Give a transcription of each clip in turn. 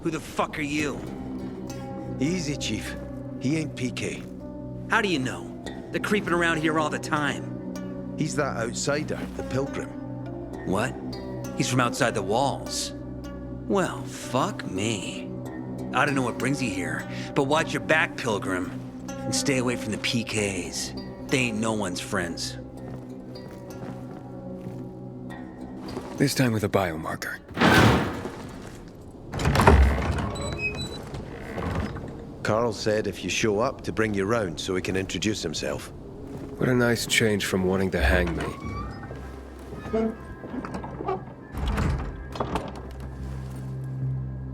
Who the fuck are you? Easy, Chief. He ain't PK. How do you know? They're creeping around here all the time. He's that outsider, the pilgrim. What? He's from outside the walls. Well, fuck me. I don't know what brings you here, but watch your back, Pilgrim. And stay away from the PKs. They ain't no one's friends. This time with a biomarker. Carl said if you show up to bring you round so he can introduce himself. What a nice change from wanting to hang me.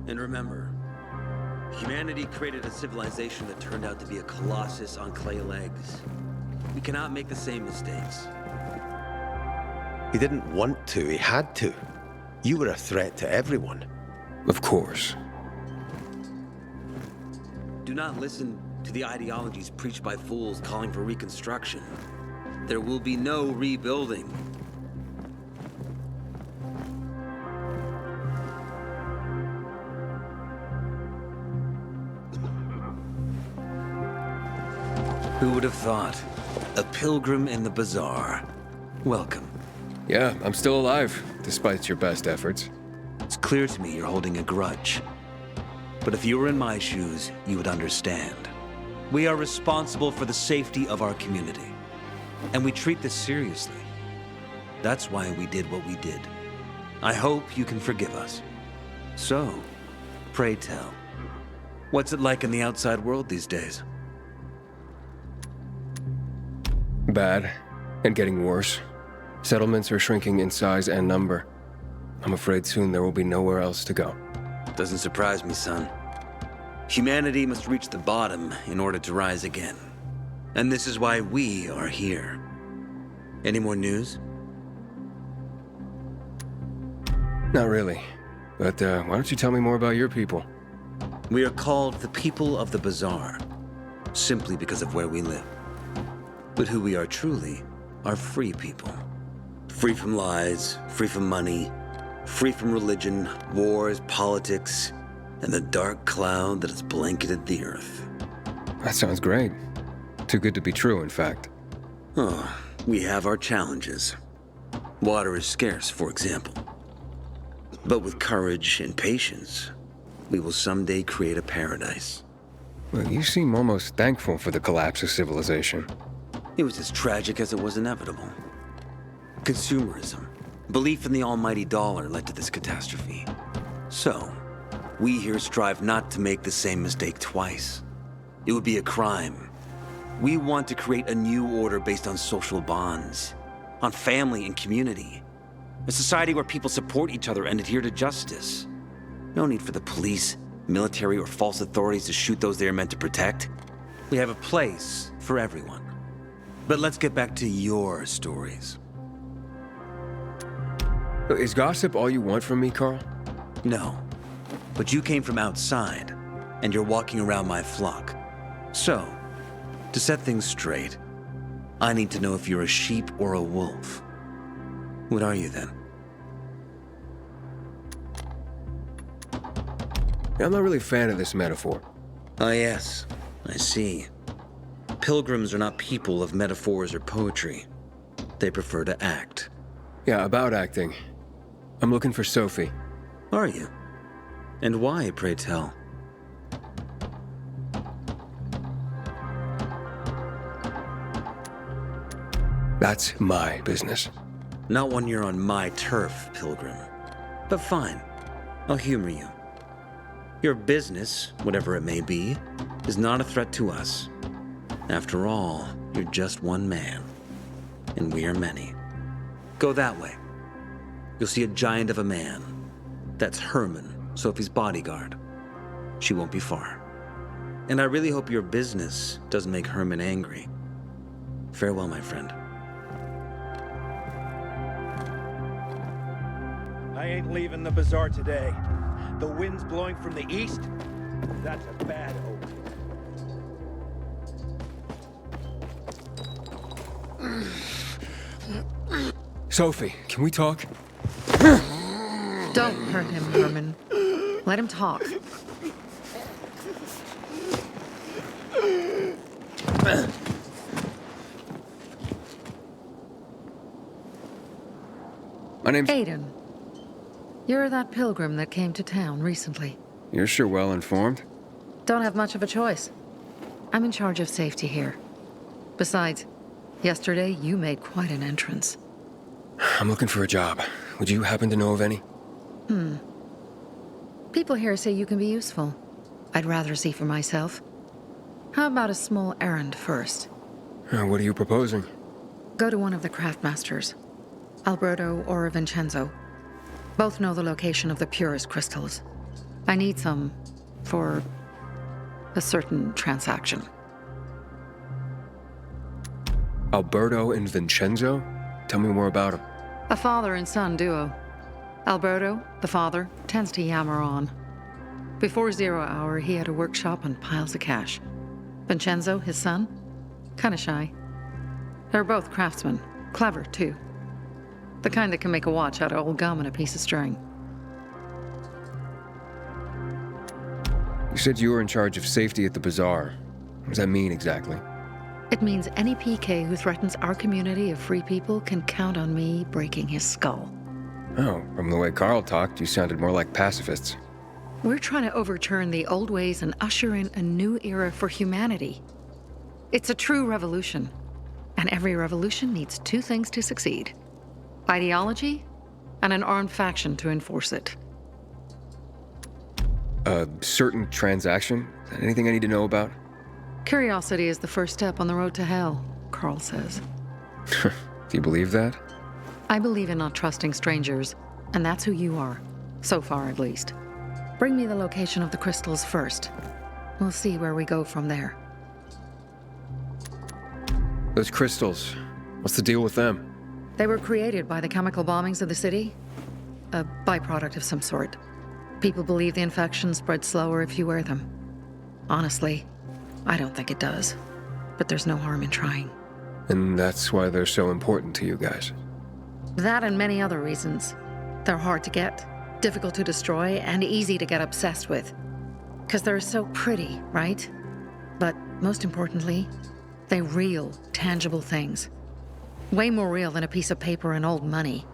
And remember, humanity created a civilization that turned out to be a colossus on clay legs. We cannot make the same mistakes. He didn't want to, he had to. You were a threat to everyone. Of course. Do not listen to the ideologies preached by fools calling for reconstruction. There will be no rebuilding. Who would have thought? A pilgrim in the bazaar. Welcome. Yeah, I'm still alive, despite your best efforts. It's clear to me you're holding a grudge. But if you were in my shoes, you would understand. We are responsible for the safety of our community. And we treat this seriously. That's why we did what we did. I hope you can forgive us. So, pray tell, what's it like in the outside world these days? Bad, and getting worse. Settlements are shrinking in size and number. I'm afraid soon there will be nowhere else to go. Doesn't surprise me, son. Humanity must reach the bottom in order to rise again. And this is why we are here. Any more news? Not really. But why don't you tell me more about your people? We are called the people of the bazaar, simply because of where we live. But who we are truly are free people. Free from lies, free from money, free from religion, wars, politics, and the dark cloud that has blanketed the earth. That sounds great. Too good to be true, in fact. Oh, we have our challenges. Water is scarce, for example. But with courage and patience, we will someday create a paradise. Well, you seem almost thankful for the collapse of civilization. It was as tragic as it was inevitable. Consumerism, belief in the almighty dollar led to this catastrophe. So, we here strive not to make the same mistake twice. It would be a crime. We want to create a new order based on social bonds, on family and community. A society where people support each other and adhere to justice. No need for the police, military, or false authorities to shoot those they are meant to protect. We have a place for everyone. But let's get back to your stories. Is gossip all you want from me, Carl? No, but you came from outside, and you're walking around my flock. So, to set things straight, I need to know if you're a sheep or a wolf. What are you then? I'm not really a fan of this metaphor. Ah, yes, I see. Pilgrims are not people of metaphors or poetry. They prefer to act. Yeah, about acting. I'm looking for Sophie. Are you? And why, pray tell? That's my business. Not when you're on my turf, Pilgrim. But fine, I'll humor you. Your business, whatever it may be, is not a threat to us. After all, you're just one man, and we are many. Go that way. You'll see a giant of a man. That's Herman, Sophie's bodyguard. She won't be far. And I really hope your business doesn't make Herman angry. Farewell, my friend. I ain't leaving the bazaar today. The wind's blowing from the east. That's a bad omen. Sophie, can we talk? Don't hurt him, Herman. Let him talk. name's... Aiden. You're that pilgrim that came to town recently. You're sure well informed. Don't have much of a choice. I'm in charge of safety here. Besides, yesterday you made quite an entrance. I'm looking for a job. Would you happen to know of any? People here say you can be useful. I'd rather see for myself. How about a small errand first? What are you proposing? Go to one of the craftmasters. Alberto or Vincenzo. Both know the location of the purest crystals. I need some for a certain transaction. Alberto and Vincenzo? Tell me more about them. A father and son duo. Alberto, the father, tends to yammer on. Before 0 hour, he had a workshop and piles of cash. Vincenzo, his son, kinda shy. They're both craftsmen, clever too. The kind that can make a watch out of old gum and a piece of string. You said you were in charge of safety at the bazaar. What does that mean exactly? It means any PK who threatens our community of free people can count on me breaking his skull. Oh, from the way Carl talked, you sounded more like pacifists. We're trying to overturn the old ways and usher in a new era for humanity. It's a true revolution. And every revolution needs two things to succeed: ideology and an armed faction to enforce it. A certain transaction? Is that anything I need to know about? Curiosity is the first step on the road to hell, Carl says. Do you believe that? I believe in not trusting strangers, and that's who you are. So far, at least. Bring me the location of the crystals first. We'll see where we go from there. Those crystals, what's the deal with them? They were created by the chemical bombings of the city. A byproduct of some sort. People believe the infection spreads slower if you wear them. Honestly, I don't think it does. But there's no harm in trying. And that's why they're so important to you guys. That and many other reasons. They're hard to get, difficult to destroy, and easy to get obsessed with. Because they're so pretty, right? But most importantly, they're real, tangible things. Way more real than a piece of paper and old money.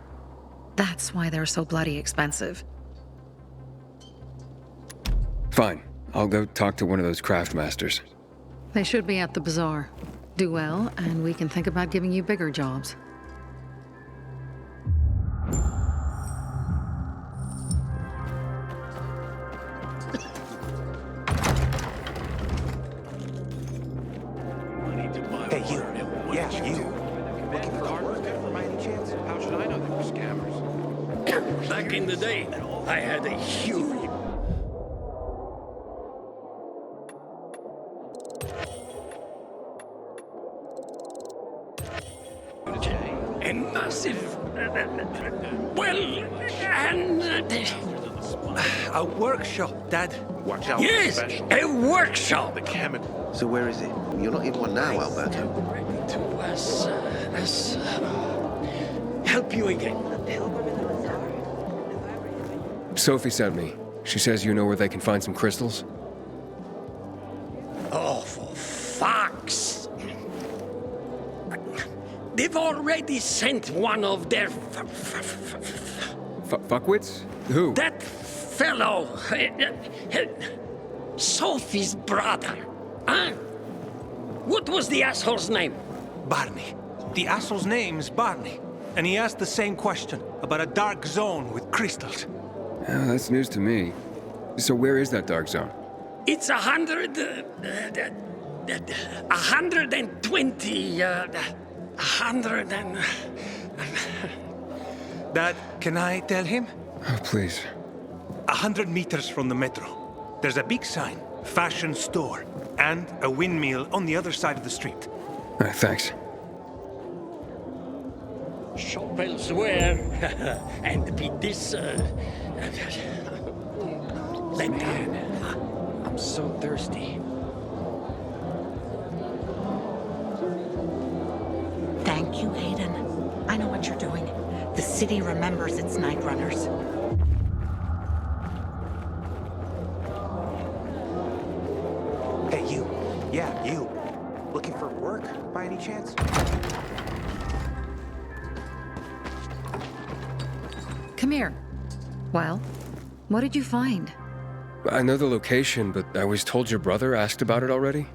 That's why they're so bloody expensive. Fine, I'll go talk to one of those craftmasters. They should be at the bazaar. Do well, and we can think about giving you bigger jobs. Hey, you. Yeah, you. Looking for work by any chance? How should I know they were scammers? Back in the day, I had a huge... a massive... well, and... A workshop, Dad. Watch out. yes, Special. a workshop! The chemical. So where is he? You're not in one now, Alberto. Ready to help you again. Sophie sent me. She says you know where they can find some crystals? Oh, for fuck's... They've already sent one of their... Fuckwits? Who? that fellow... Sophie's brother. Huh? What was the asshole's name? Barney. The asshole's name's Barney. And he asked the same question about a dark zone with crystals. Oh, that's news to me. So where is that dark zone? It's 120... 100 and... Dad, can I tell him? Oh, please. 100 meters from the metro. There's a big sign, fashion store, and a windmill on the other side of the street. All right, thanks. Shop elsewhere and be this... later. I'm so thirsty. Thank you, Aiden. I know what you're doing. The city remembers its night runners. Hey, you. Yeah, you. Looking for work by any chance? come here. Well, what did you find? I know the location, but I was told your brother asked about it already?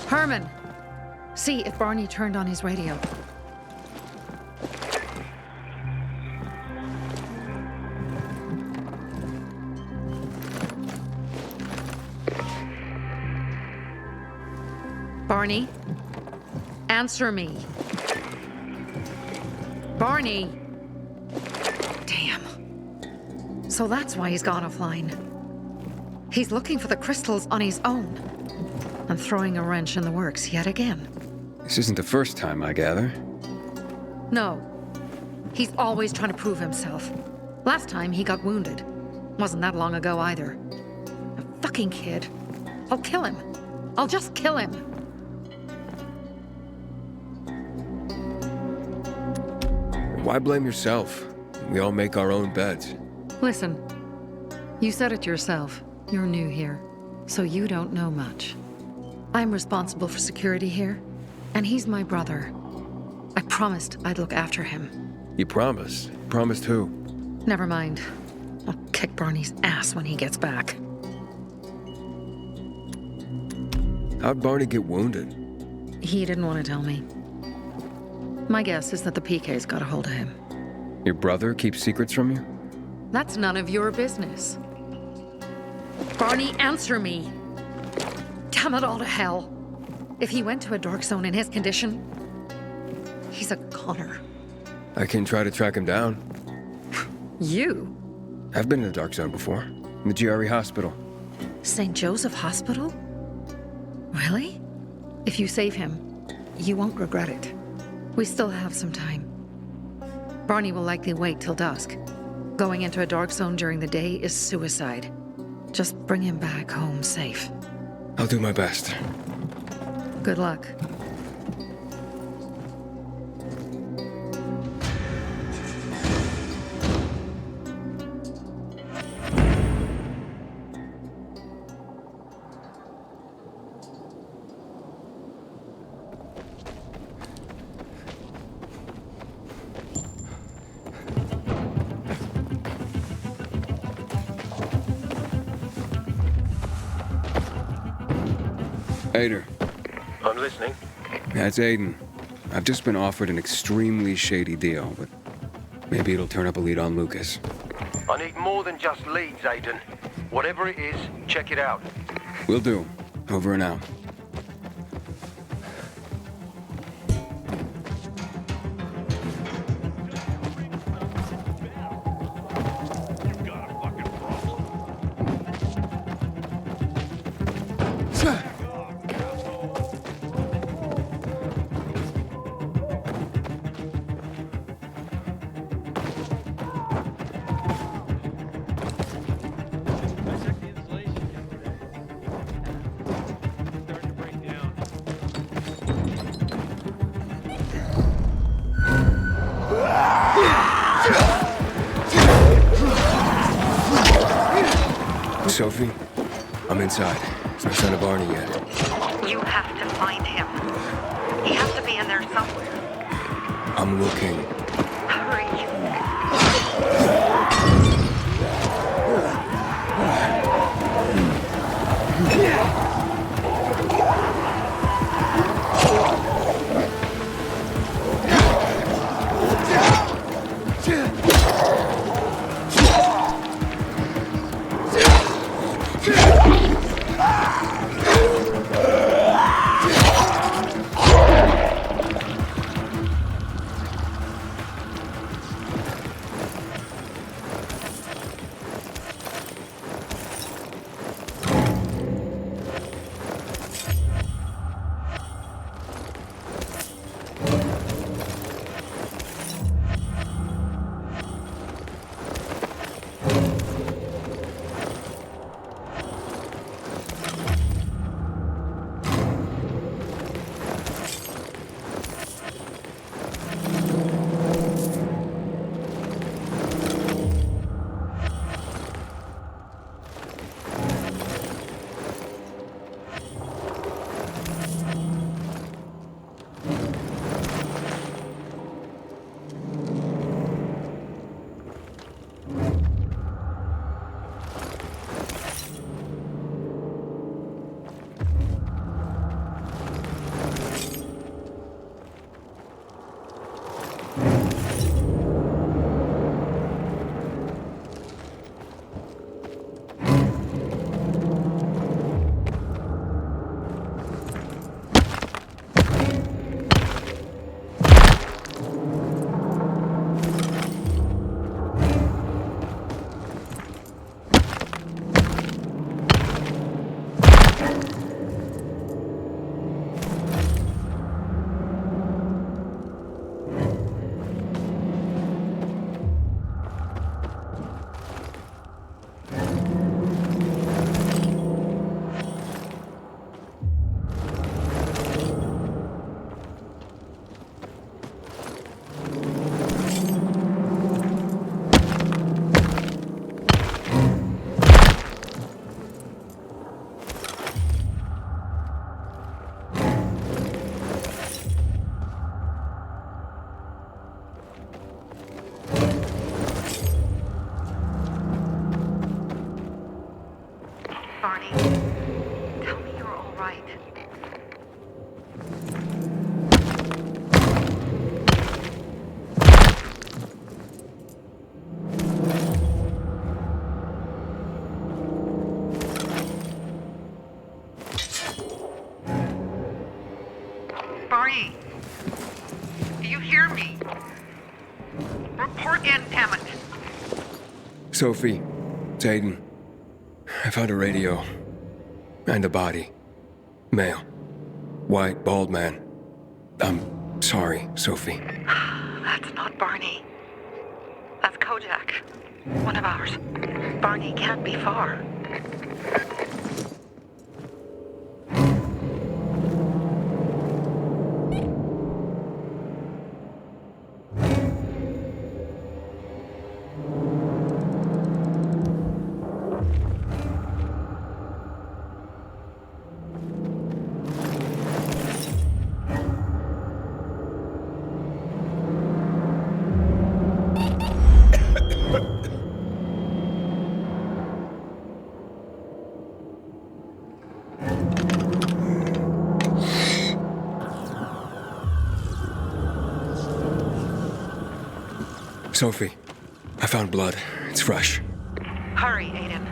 Herman! See if Barney turned on his radio. Barney? Answer me. Barney! Damn. So that's why he's gone offline. He's looking for the crystals on his own. And throwing a wrench in the works yet again. This isn't the first time, I gather. No. He's always trying to prove himself. Last time he got wounded. Wasn't that long ago either. A fucking kid. I'll kill him. I'll just kill him. Why blame yourself? We all make our own beds. Listen, you said it yourself. You're new here, so you don't know much. I'm responsible for security here, and he's my brother. I promised I'd look after him. You promised? Promised who? Never mind. I'll kick Barney's ass when he gets back. How'd Barney get wounded? He didn't want to tell me. My guess is that the PK's got a hold of him. Your brother keeps secrets from you? That's none of your business. Barney, answer me! Damn it all to hell! If he went to a dark zone in his condition, he's a goner. I can try to track him down. You? I've been in the dark zone before. In the GRE hospital. St. Joseph Hospital? Really? If you save him, you won't regret it. We still have some time. Barney will likely wait till dusk. Going into a dark zone during the day is suicide. Just bring him back home safe. I'll do my best. Good luck. Ader. I'm listening. That's Aiden. I've just been offered an extremely shady deal, but maybe it'll turn up a lead on Lucas. I need more than just leads, Aiden. Whatever it is, check it out. Will do. Over and out. Sophie, I'm inside. There's no sign of Barney yet. You have to find him. He has to be in there somewhere. I'm looking. Hurry. Barney, tell me you're all right. Barney, do you hear me? Report in, damn it. Sophie, it's Aiden. I found a radio. And a body. Male. White, bald man. I'm sorry, Sophie. That's not Barney. That's Kojak. One of ours. Barney can't be far. Sophie, I found blood. It's fresh. Hurry, Aiden.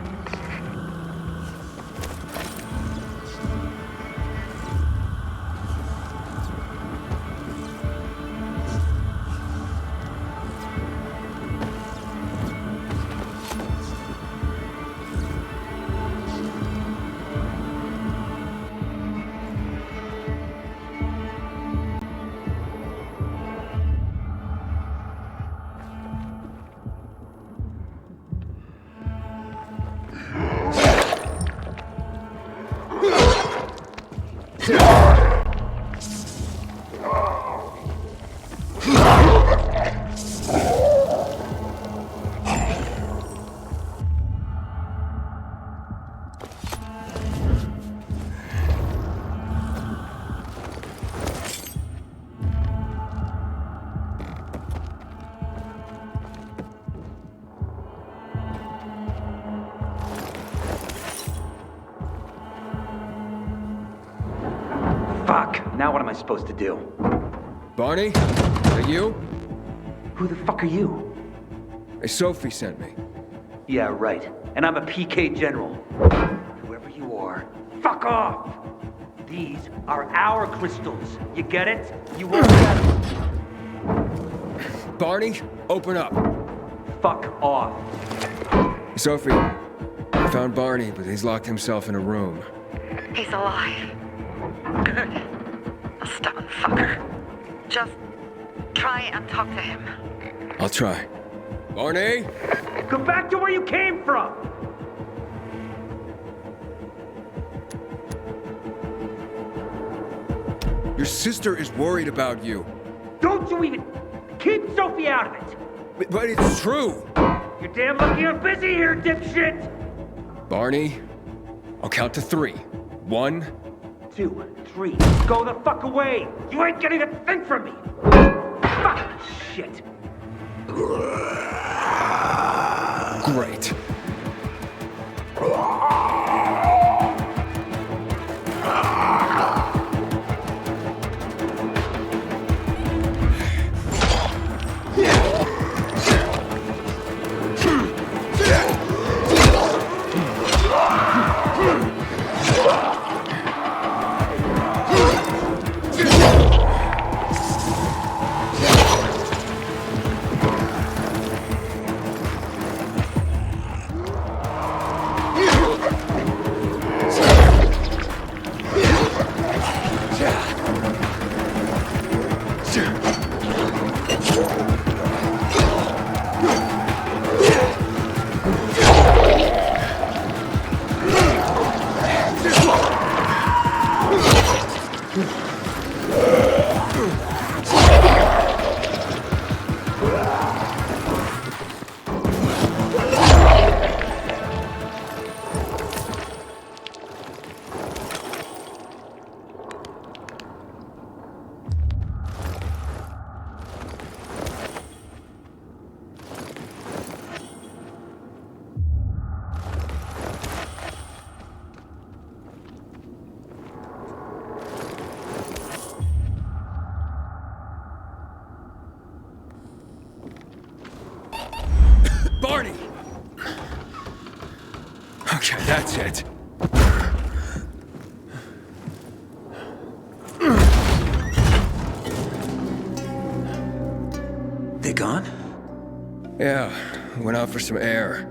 Fuck! Now what am I supposed to do? Barney? Is that you? Who the fuck are you? Hey, Sophie sent me. Yeah, right. And I'm a PK General. Whoever you are, fuck off! These are our crystals. You get it? You won't get them. Barney, open up. Fuck off. Sophie, I found Barney, but he's locked himself in a room. He's alive. Good. A stubborn fucker. Just try and talk to him. I'll try. Barney? Go back to where you came from! Your sister is worried about you. Don't you even... Keep Sophie out of it! But it's true. You're damn lucky I'm busy here, dipshit! Barney, I'll count to 3. 1, 2, 3. Go the fuck away! You ain't getting a thing from me! Fuck shit! great. That's it. They gone? Yeah, went out for some air.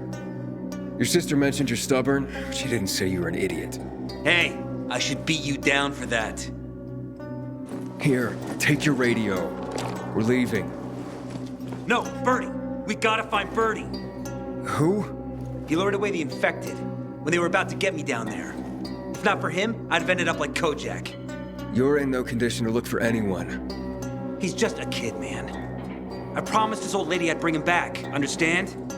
Your sister mentioned you're stubborn, but she didn't say you were an idiot. Hey, I should beat you down for that. Here, take your radio. We're leaving. No, Birdie! We gotta find Birdie! Who? He lured away the infected when they were about to get me down there. If not for him, I'd have ended up like Kojak. You're in no condition to look for anyone. He's just a kid, man. I promised his old lady I'd bring him back, understand?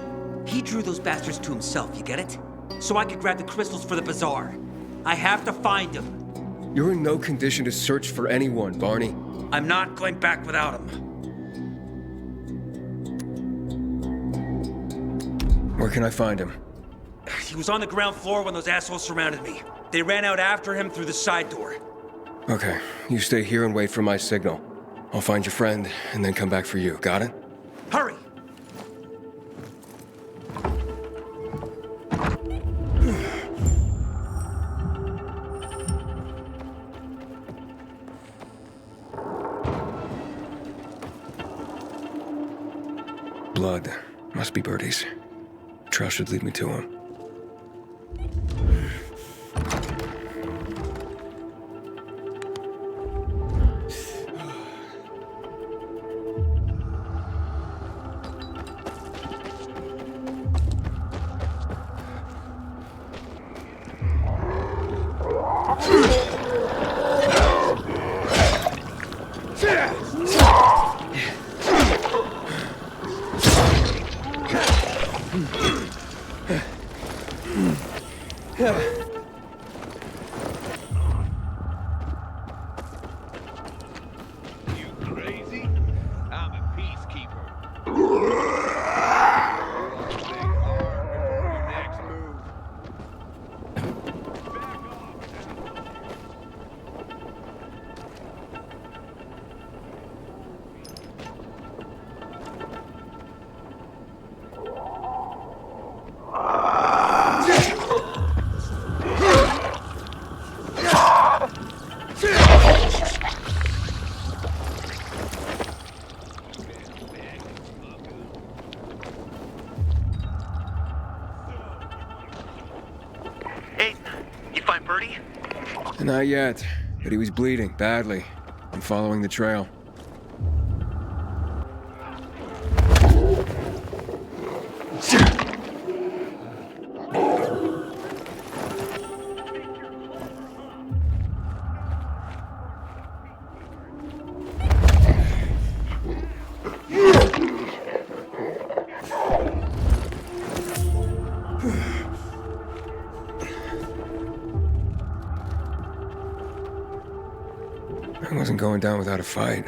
He drew those bastards to himself, you get it? So I could grab the crystals for the bazaar. I have to find him. You're in no condition to search for anyone, Barney. I'm not going back without him. Where can I find him? He was on the ground floor when those assholes surrounded me. They ran out after him through the side door. Okay, you stay here and wait for my signal. I'll find your friend and then come back for you. Got it? Hurry! Blood. Must be Birdie's. Trail should lead me to him. Not yet, but he was bleeding badly. I'm following the trail. I wasn't going down without a fight.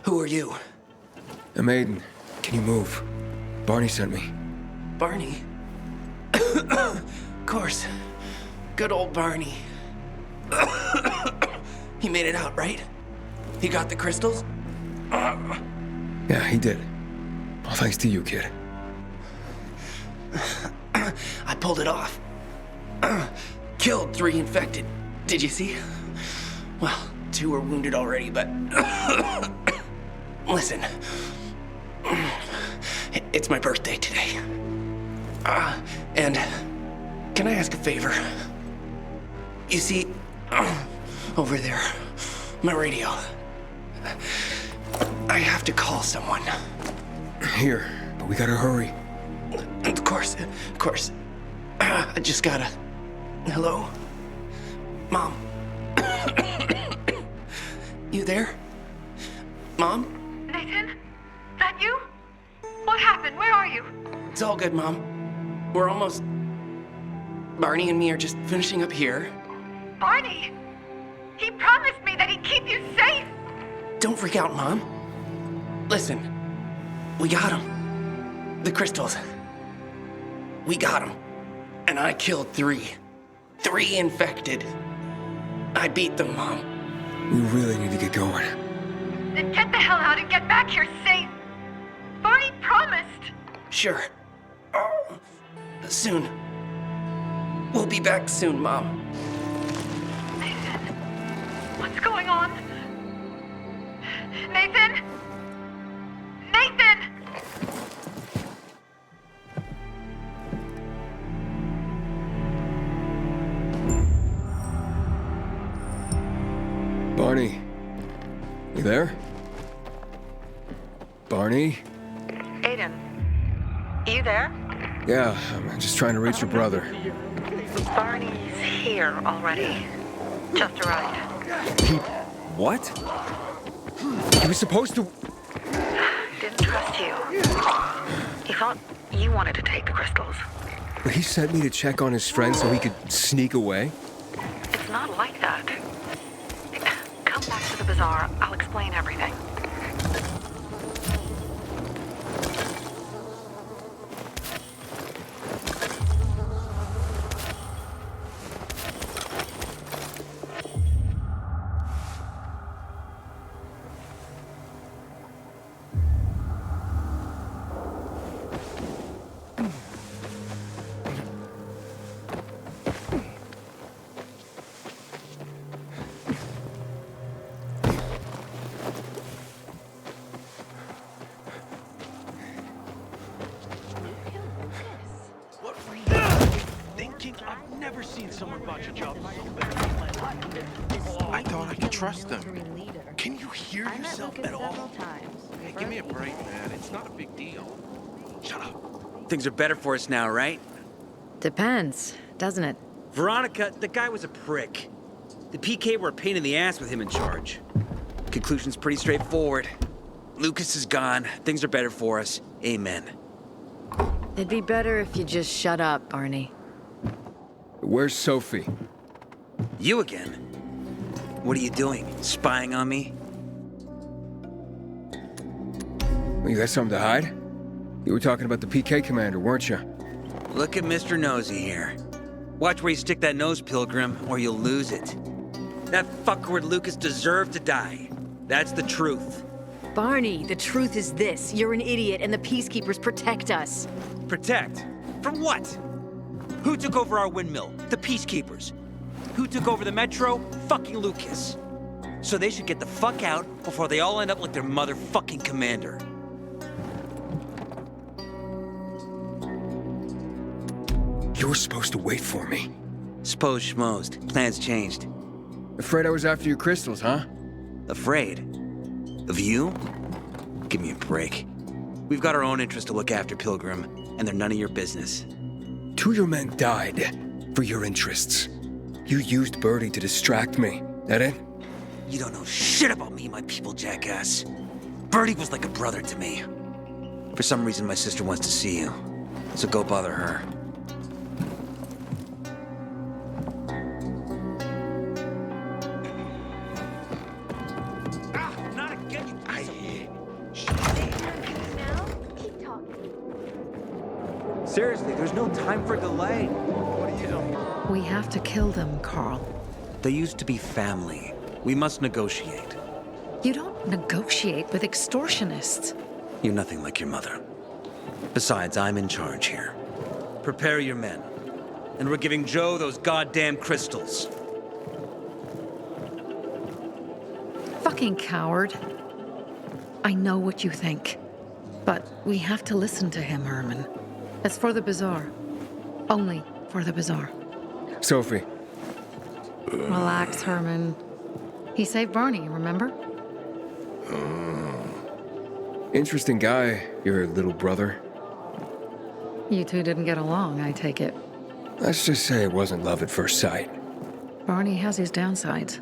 Who are you? I'm Aiden. Can you move? Barney sent me. Barney? Of course. Good old Barney. He made it out, right? He got the crystals? Yeah, he did. All thanks to you, kid. I pulled it off. Killed 3 infected. Did you see? Well, 2 were wounded already, but... Listen. It's my birthday today. And can I ask a favor? You see, over there, my radio. I have to call someone. Here, but we gotta hurry. Of course. I just gotta... Hello? Mom? You there? Mom? Nathan? That you? What happened? Where are you? It's all good, Mom. We're almost... Barney and me are just finishing up here. Barney! He promised me that he'd keep you safe! Don't freak out, Mom. Listen, we got him. The crystals. We got him. And I killed 3. 3 infected. I beat them, Mom. We really need to get going. Then get the hell out and get back here safe! Barney promised! Sure. Soon. We'll be back soon, Mom. Nathan? What's going on? Nathan? Nathan! Barney. You there? Barney? Aiden, you there? Yeah, I'm just trying to reach your brother. Barney's here already. Just arrived. He... what? He was supposed to... Didn't trust you. He thought you wanted to take the crystals. He sent me to check on his friend so he could sneak away? It's not like that. Come back to the bazaar. I'll explain everything. I've never seen someone botch a job so bad. I thought I could trust them. Can you hear yourself at all? Hey, give me a break, man. It's not a big deal. Shut up. Things are better for us now, right? Depends, doesn't it? Veronica, the guy was a prick. The PK were a pain in the ass with him in charge. Conclusion's pretty straightforward. Lucas is gone. Things are better for us. Amen. It'd be better if you just shut up, Barney. Where's Sophie? You again? What are you doing? Spying on me? You got something to hide? You were talking about the PK commander, weren't you? Look at Mr. Nosy here. Watch where you stick that nose, Pilgrim, or you'll lose it. That fuckward Lucas deserved to die. That's the truth. Barney, the truth is this. You're an idiot, and the Peacekeepers protect us. Protect? From what? Who took over our windmill? The Peacekeepers. Who took over the Metro? Fucking Lucas. So they should get the fuck out before they all end up like their motherfucking commander. You were supposed to wait for me. Suppose schmozed. Plans changed. Afraid I was after your crystals, huh? Afraid? Of you? Give me a break. We've got our own interests to look after, Pilgrim, and they're none of your business. 2 of your men died for your interests. You used Birdie to distract me. That it? You don't know shit about me, my people, jackass. Birdie was like a brother to me. For some reason, my sister wants to see you. So go bother her. Seriously, there's no time for delay. We have to kill them, Carl. They used to be family. We must negotiate. You don't negotiate with extortionists. You're nothing like your mother. Besides, I'm in charge here. Prepare your men. And we're giving Joe those goddamn crystals. Fucking coward. I know what you think. But we have to listen to him, Herman. It's for the bazaar. Only for the bazaar. Sophie. Relax, Herman. He saved Barney, remember? Interesting guy, your little brother. You two didn't get along, I take it. Let's just say it wasn't love at first sight. Barney has his downsides.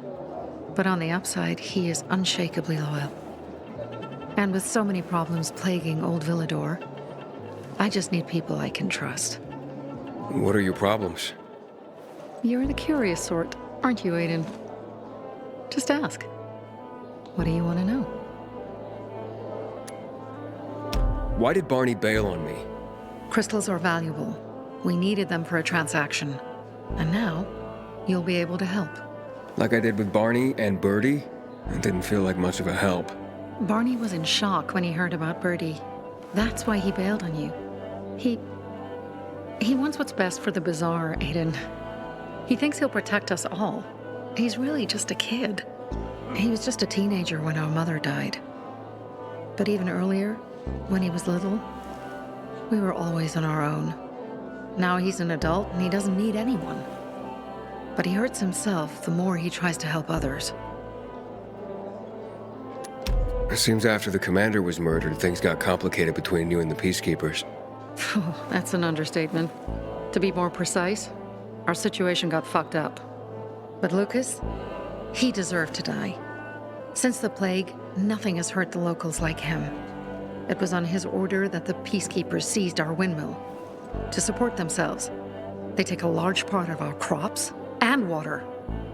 But on the upside, he is unshakably loyal. And with so many problems plaguing Old Villador, I just need people I can trust. What are your problems? You're the curious sort, aren't you, Aiden? Just ask. What do you want to know? Why did Barney bail on me? Crystals are valuable. We needed them for a transaction. And now, you'll be able to help. Like I did with Barney and Birdie? It didn't feel like much of a help. Barney was in shock when he heard about Birdie. That's why he bailed on you. He wants what's best for the bazaar, Aiden. He thinks he'll protect us all. He's really just a kid. He was just a teenager when our mother died. But even earlier, when he was little, we were always on our own. Now he's an adult and he doesn't need anyone. But he hurts himself the more he tries to help others. It seems after the commander was murdered, things got complicated between you and the peacekeepers. Oh, that's an understatement. To be more precise, our situation got fucked up. But Lucas, he deserved to die. Since the plague, nothing has hurt the locals like him. It was on his order that the peacekeepers seized our windmill. To support themselves, they take a large part of our crops and water.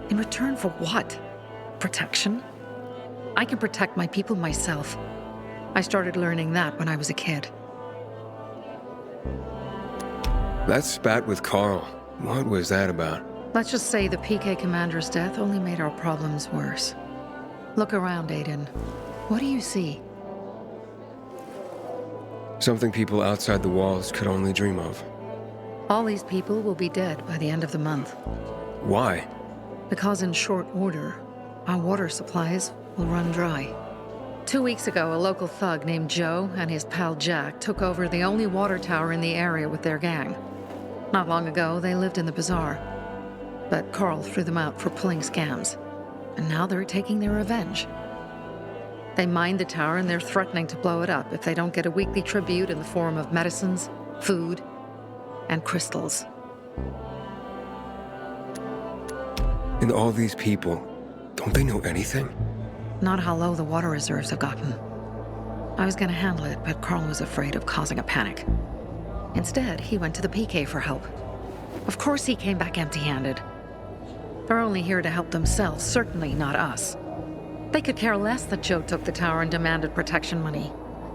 In return for what? Protection? I can protect my people myself. I started learning that when I was a kid. That spat with Carl, what was that about? Let's just say the PK commander's death only made our problems worse. Look around, Aiden. What do you see? Something people outside the walls could only dream of. All these people will be dead by the end of the month. Why? Because in short order, our water supplies will run dry. 2 weeks ago, a local thug named Joe and his pal Jack took over the only water tower in the area with their gang. Not long ago, they lived in the bazaar. But Carl threw them out for pulling scams. And now they're taking their revenge. They mined the tower and they're threatening to blow it up if they don't get a weekly tribute in the form of medicines, food, and crystals. And all these people, don't they know anything? Not how low the water reserves have gotten. I was gonna handle it, but Carl was afraid of causing a panic. Instead, he went to the PK for help. Of course he came back empty-handed. They're only here to help themselves, certainly not us. They could care less that Joe took the tower and demanded protection money.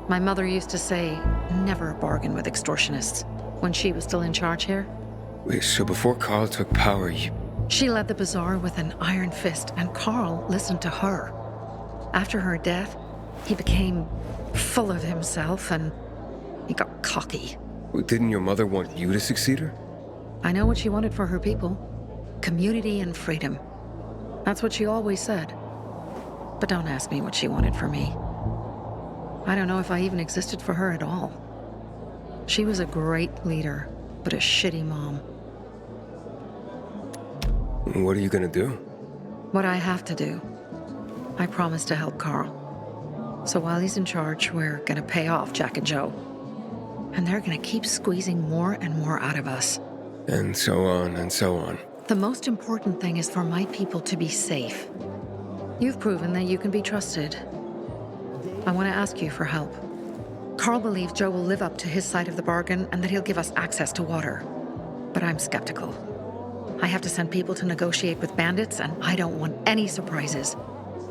My mother used to say, never bargain with extortionists, when she was still in charge here. Wait, so before Carl took power, She led the bazaar with an iron fist, and Carl listened to her. After her death, he became full of himself, and he got cocky. Didn't your mother want you to succeed her? I know what she wanted for her people. Community and freedom. That's what she always said. But don't ask me what she wanted for me. I don't know if I even existed for her at all. She was a great leader, but a shitty mom. What are you gonna do? What I have to do. I promised to help Carl. So while he's in charge, we're gonna pay off Jack and Joe. And they're gonna keep squeezing more and more out of us. And so on and so on. The most important thing is for my people to be safe. You've proven that you can be trusted. I want to ask you for help. Carl believes Joe will live up to his side of the bargain and that he'll give us access to water. But I'm skeptical. I have to send people to negotiate with bandits, and I don't want any surprises.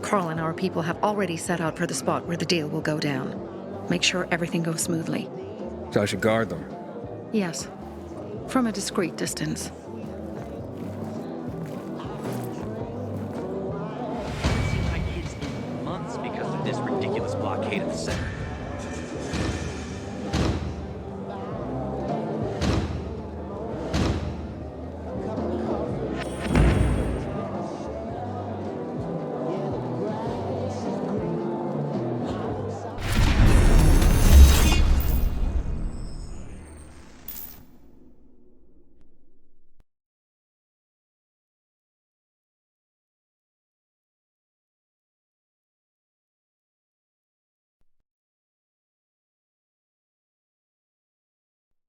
Carl and our people have already set out for the spot where the deal will go down. Make sure everything goes smoothly. So I should guard them. Yes. From a discreet distance. Seen my kids in months because of this ridiculous blockade at the center.